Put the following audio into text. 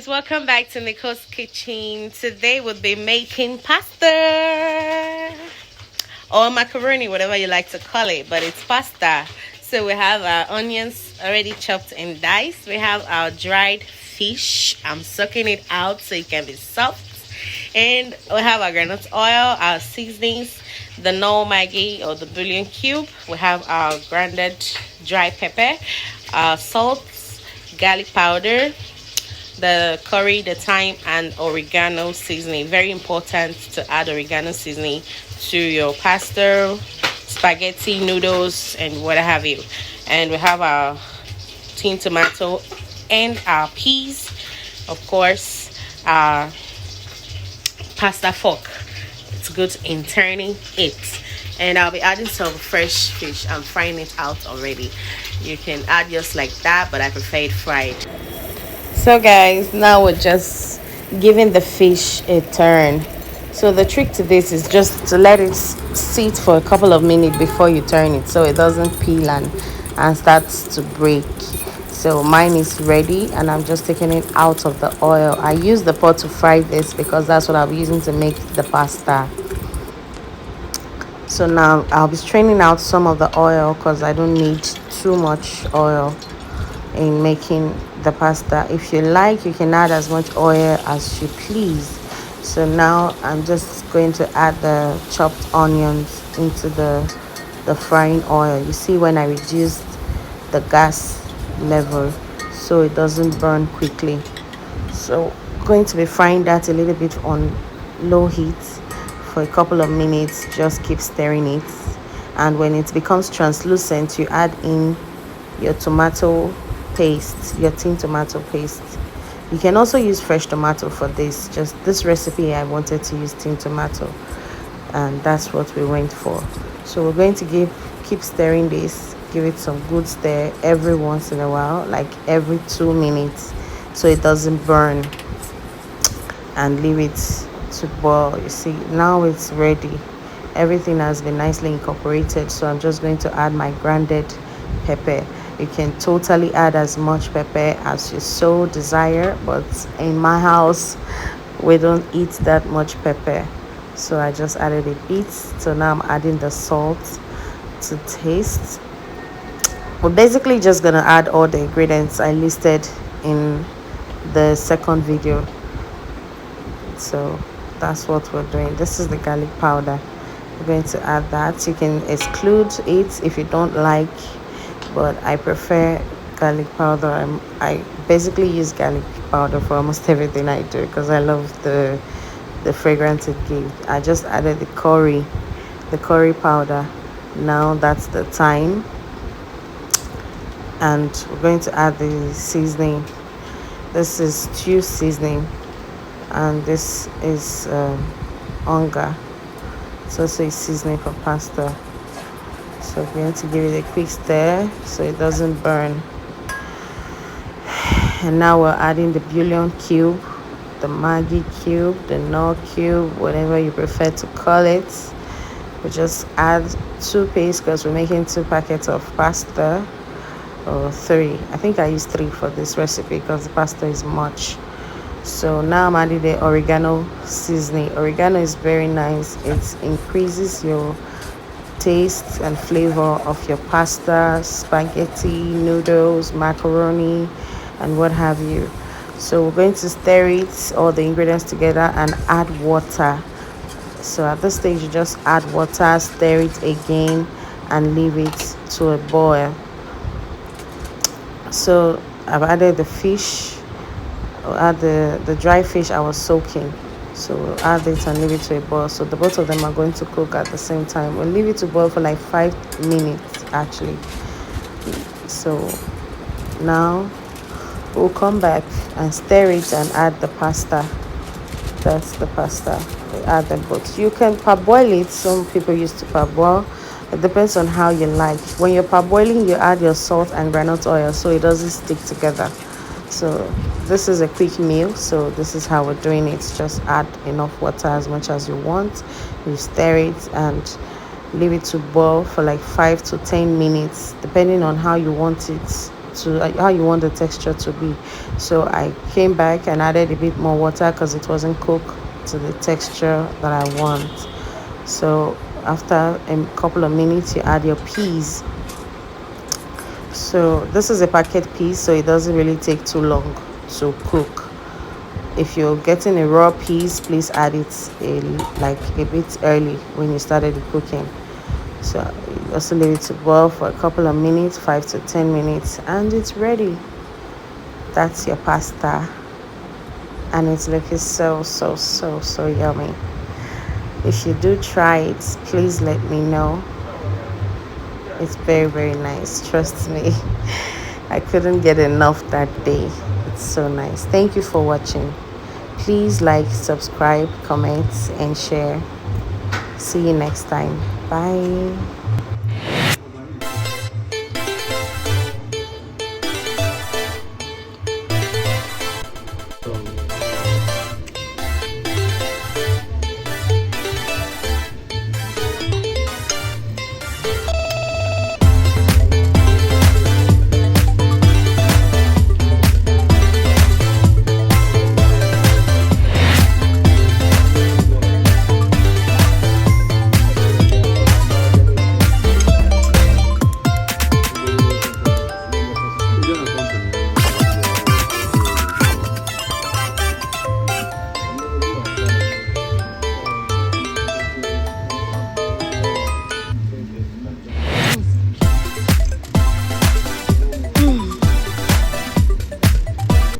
welcome back to Nicole's Kitchen. Today we'll be making pasta or macaroni, whatever you like to call it, but it's pasta. So we have our onions already chopped in dice. We have our dried fish. I'm soaking it out so it can be soft. And we have our granite oil, our seasonings, the no Maggi or the bouillon cube. We have our grounded dry pepper, our salt, garlic powder, the curry, the thyme, and oregano seasoning. Very important to add oregano seasoning to your pasta, spaghetti, noodles, and what have you. And we have our tin tomato and our peas, of course, our pasta fork. It's good in turning it. And I'll be adding some fresh fish. I'm frying it out already. You can add just like that, but I prefer it fried. So guys, now we're just giving the fish a turn. So the trick to this is just to let it sit for a couple of minutes before you turn it, so it doesn't peel and starts to break. So mine is ready and I'm just taking it out of the oil. I use the pot to fry this because that's what I'll be using to make the pasta. So now I'll be straining out some of the oil because I don't need too much oil in making the pasta. If you like, you can add as much oil as you please. So now I'm just going to add the chopped onions into the frying oil. You see, when I reduced the gas level so it doesn't burn quickly. So going to be frying that a little bit on low heat for a couple of minutes. Just keep stirring it, and when it becomes translucent, you add in your tomato paste, your tin tomato paste. You can also use fresh tomato for this. Just this recipe, I wanted to use tin tomato, and that's what we went for. So we're going to keep stirring this, give it some good stir every once in a while, like every 2 minutes, so it doesn't burn, and leave it to boil. You see, now it's ready. Everything has been nicely incorporated, so I'm just going to add my grounded pepper. You can totally add as much pepper as you so desire, but in my house we don't eat that much pepper, so I just added a bit. So now I'm adding the salt to taste. We're basically just gonna add all the ingredients I listed in the second video. So that's what we're doing. This is the garlic powder. We're going to add that. You can exclude it if you don't like, but I prefer garlic powder. I basically use garlic powder for almost everything I do because I love the fragrance it gives. I just added the curry powder. Now that's the thyme, and we're going to add the seasoning. This is stew seasoning, and this is onga. It's also a seasoning for pasta. So we're going to give it a quick stir so it doesn't burn. And now we're adding the bouillon cube, the Maggi cube, the Knorr cube, whatever you prefer to call it. We just add 2 pastes because we're making 2 packets of pasta, or 3. I think I use 3 for this recipe because the pasta is much. So now I'm adding the oregano seasoning. Oregano is very nice. It increases your taste and flavor of your pasta, spaghetti, noodles, macaroni, and what have you. So we're going to stir it, all the ingredients together, and add water. So at this stage, you just add water, stir it again, and leave it to a boil. So I've added the fish. I'll add the dry fish I was soaking. So we'll add it and leave it to a boil. So the both of them are going to cook at the same time. We'll leave it to boil for like 5 minutes actually. So now we'll come back and stir it and add the pasta. That's the pasta. We add them both. You can parboil it. Some people used to parboil. It depends on how you like. When you're parboiling, you add your salt and granite oil so it doesn't stick together. So this is a quick meal, so this is how we're doing it. Just add enough water, as much as you want. You stir it and leave it to boil for like 5 to 10 minutes, depending on how you want it to how you want the texture to be. So I came back and added a bit more water because it wasn't cooked to the texture that I want. So after a couple of minutes, you add your peas. So this is a packet piece, so it doesn't really take too long to cook. If you're getting a raw piece, please add it like a bit early when you started the cooking. So you also leave it to boil for a couple of minutes, 5 to 10 minutes, and it's ready. That's your pasta, and it's looking so yummy. If you do try it, please let me know. It's very nice, trust me. I couldn't get enough that day. It's so nice. Thank you for watching. Please like, subscribe, comment, and share. See you next time. Bye.